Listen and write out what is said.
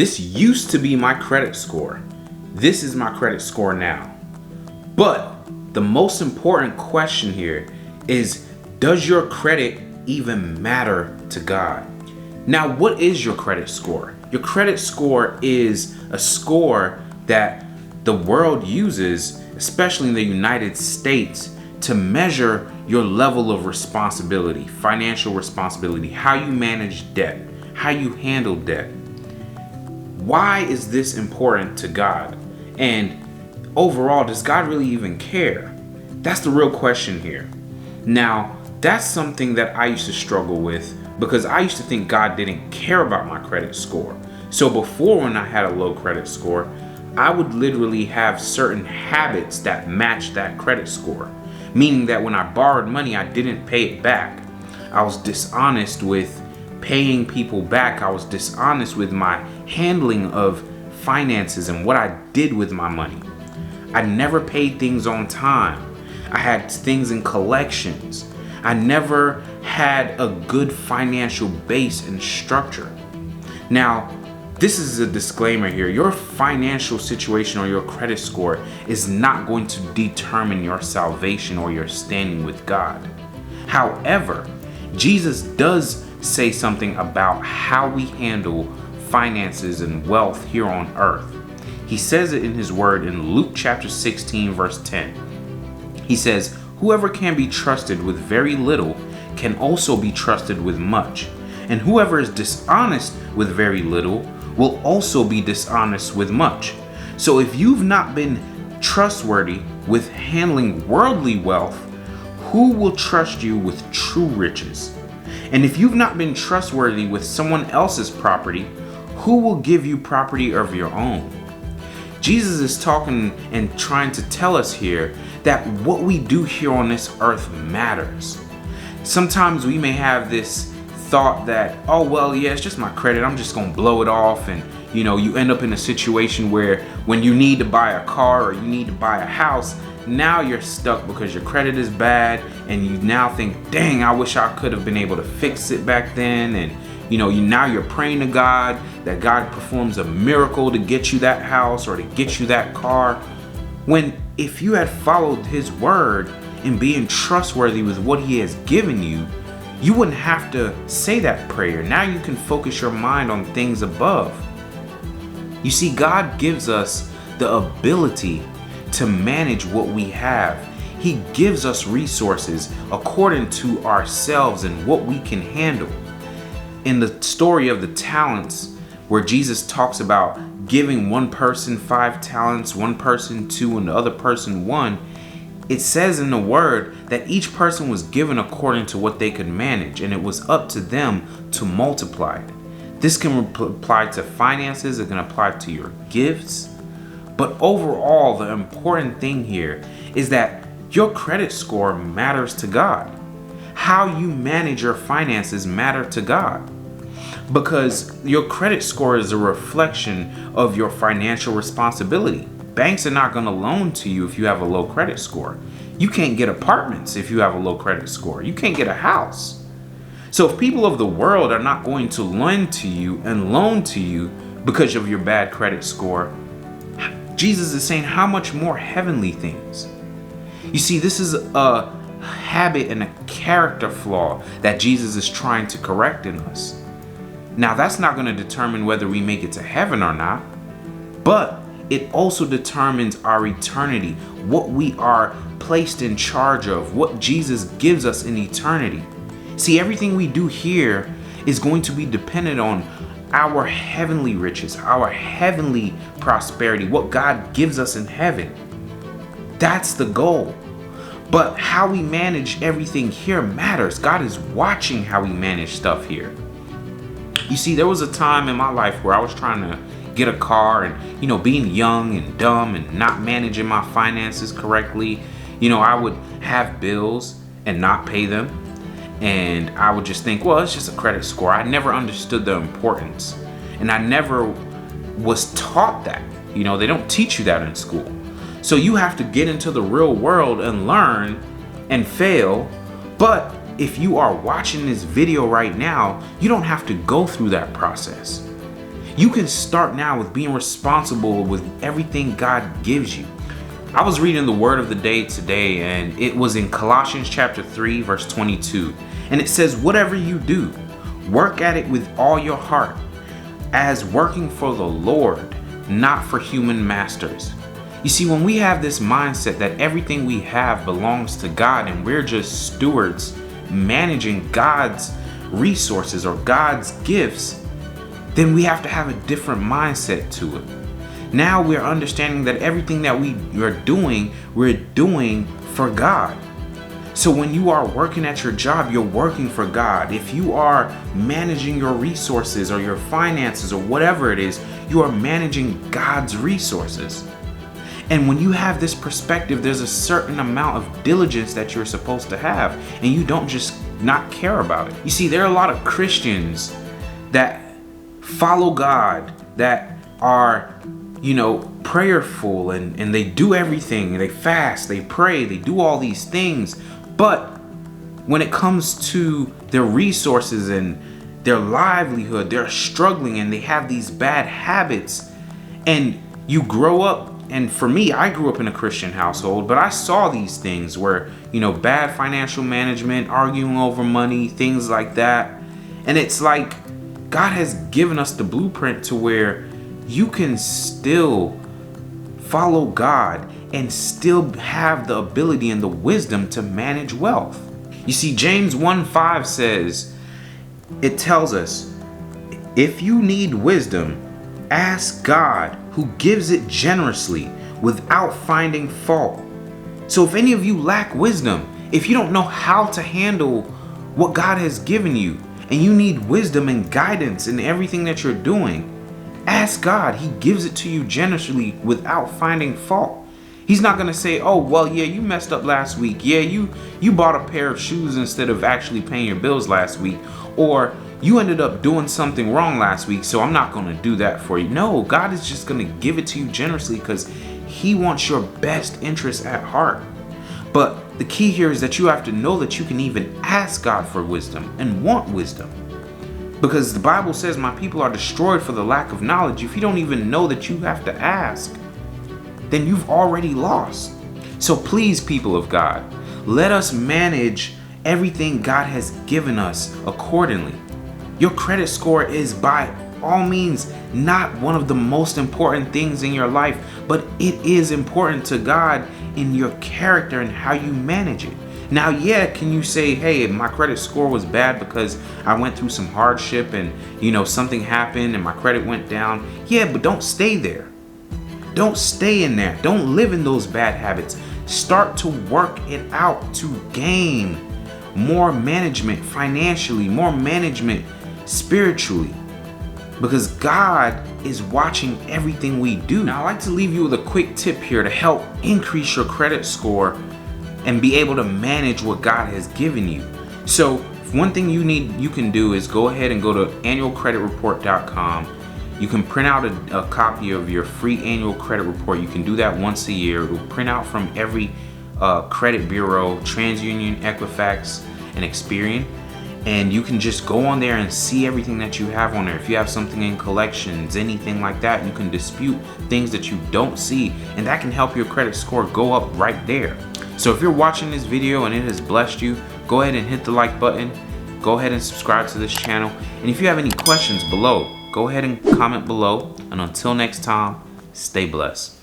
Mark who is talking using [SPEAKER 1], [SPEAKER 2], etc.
[SPEAKER 1] This used to be my credit score. This is my credit score now. But the most important question here is, does your credit even matter to God? Now, what is your credit score? Your credit score is a score that the world uses, especially in the United States, to measure your level of responsibility, financial responsibility, how you manage debt, how you handle debt. Why is this important to God? And overall, does God really even care? That's the real question here. Now, that's something that I used to struggle with because I used to think God didn't care about my credit score. So before, when I had a low credit score, I would literally have certain habits that matched that credit score. Meaning that when I borrowed money, I didn't pay it back. I was dishonest with paying people back. I was dishonest with my handling of finances and what I did with my money. I never paid things on time. I had things in collections. I never had a good financial base and structure. Now, this is a disclaimer here. Your financial situation or your credit score is not going to determine your salvation or your standing with God. However, Jesus does say something about how we handle finances and wealth here on earth. He says it in his word in Luke chapter 16, verse 10. He says, "Whoever can be trusted with very little can also be trusted with much. And whoever is dishonest with very little will also be dishonest with much. So if you've not been trustworthy with handling worldly wealth, who will trust you with true riches? And if you've not been trustworthy with someone else's property, who will give you property of your own?" Jesus is talking and trying to tell us here that what we do here on this earth matters. Sometimes we may have this thought that, oh, well, yeah, it's just my credit. I'm just going to blow it off. And, you end up in a situation where when you need to buy a car or you need to buy a house, now you're stuck because your credit is bad. And you now think, dang, I wish I could have been able to fix it back then. And, now you're praying to God that God performs a miracle to get you that house or to get you that car. When if you had followed his word and being trustworthy with what he has given you, you wouldn't have to say that prayer. Now you can focus your mind on things above. You see, God gives us the ability to manage what we have. He gives us resources according to ourselves and what we can handle. In the story of the talents, where Jesus talks about giving one person 5 talents, one person 2, and the other person 1, it says in the word that each person was given according to what they could manage, and it was up to them to multiply it. This can apply to finances, it can apply to your gifts. But overall, the important thing here is that your credit score matters to God. How you manage your finances matter to God. Because your credit score is a reflection of your financial responsibility. Banks are not going to loan to you if you have a low credit score. You can't get apartments if you have a low credit score. You can't get a house. So if people of the world are not going to lend to you and loan to you because of your bad credit score, Jesus is saying how much more heavenly things. You see, this is a habit and a character flaw that Jesus is trying to correct in us. Now, that's not going to determine whether we make it to heaven or not, but it also determines our eternity, what we are placed in charge of, what Jesus gives us in eternity. See, everything we do here is going to be dependent on our heavenly riches, our heavenly prosperity, what God gives us in heaven. That's the goal. But how we manage everything here matters. God is watching how we manage stuff here. You see, there was a time in my life where I was trying to get a car and, being young and dumb and not managing my finances correctly. I would have bills and not pay them. And I would just think, well, it's just a credit score. I never understood the importance. And I never was taught that. They don't teach you that in school. So you have to get into the real world and learn and fail. But if you are watching this video right now, you don't have to go through that process. You can start now with being responsible with everything God gives you. I was reading the word of the day today, and it was in Colossians chapter 3, verse 22. And it says, whatever you do, work at it with all your heart, as working for the Lord, not for human masters. You see, when we have this mindset that everything we have belongs to God and we're just stewards managing God's resources or God's gifts, then we have to have a different mindset to it. Now we're understanding that everything that we're doing for God. So when you are working at your job, you're working for God. If you are managing your resources or your finances or whatever it is, you are managing God's resources. And when you have this perspective, there's a certain amount of diligence that you're supposed to have, and you don't just not care about it. You see, there are a lot of Christians that follow God, that are, prayerful, and they do everything. They fast, they pray, they do all these things. But when it comes to their resources and their livelihood, they're struggling and they have these bad habits. And you grow up, and for me, I grew up in a Christian household, but I saw these things where, bad financial management, arguing over money, things like that. And it's like God has given us the blueprint to where you can still follow God and still have the ability and the wisdom to manage wealth. You see, James 1:5 says, it tells us, if you need wisdom, ask God, who gives it generously without finding fault. So if any of you lack wisdom, if you don't know how to handle what God has given you, and you need wisdom and guidance in everything that you're doing, ask God. He gives it to you generously without finding fault. He's not going to say, oh, well, yeah, you messed up last week. Yeah, you bought a pair of shoes instead of actually paying your bills last week. Or you ended up doing something wrong last week, so I'm not going to do that for you. No, God is just going to give it to you generously because He wants your best interest at heart. But the key here is that you have to know that you can even ask God for wisdom and want wisdom. Because the Bible says, my people are destroyed for the lack of knowledge. If you don't even know that you have to ask, then you've already lost. So please, people of God, let us manage everything God has given us accordingly. Your credit score is by all means not one of the most important things in your life, but it is important to God in your character and how you manage it. Now, yeah, can you say, hey, my credit score was bad because I went through some hardship and, something happened and my credit went down? Yeah, but don't stay there. Don't stay in there. Don't live in those bad habits. Start to work it out to gain more management financially, more management spiritually, because God is watching everything we do. Now, I'd like to leave you with a quick tip here to help increase your credit score and be able to manage what God has given you. So one thing you can do is go ahead and go to annualcreditreport.com. You can print out a copy of your free annual credit report. You can do that once a year. It will print out from every credit bureau, TransUnion, Equifax, and Experian. And you can just go on there and see everything that you have on there. If you have something in collections, anything like that, you can dispute things that you don't see, and that can help your credit score go up right there. So if you're watching this video and it has blessed you, go ahead and hit the like button. Go ahead and subscribe to this channel. And if you have any questions below, go ahead and comment below. And until next time, stay blessed.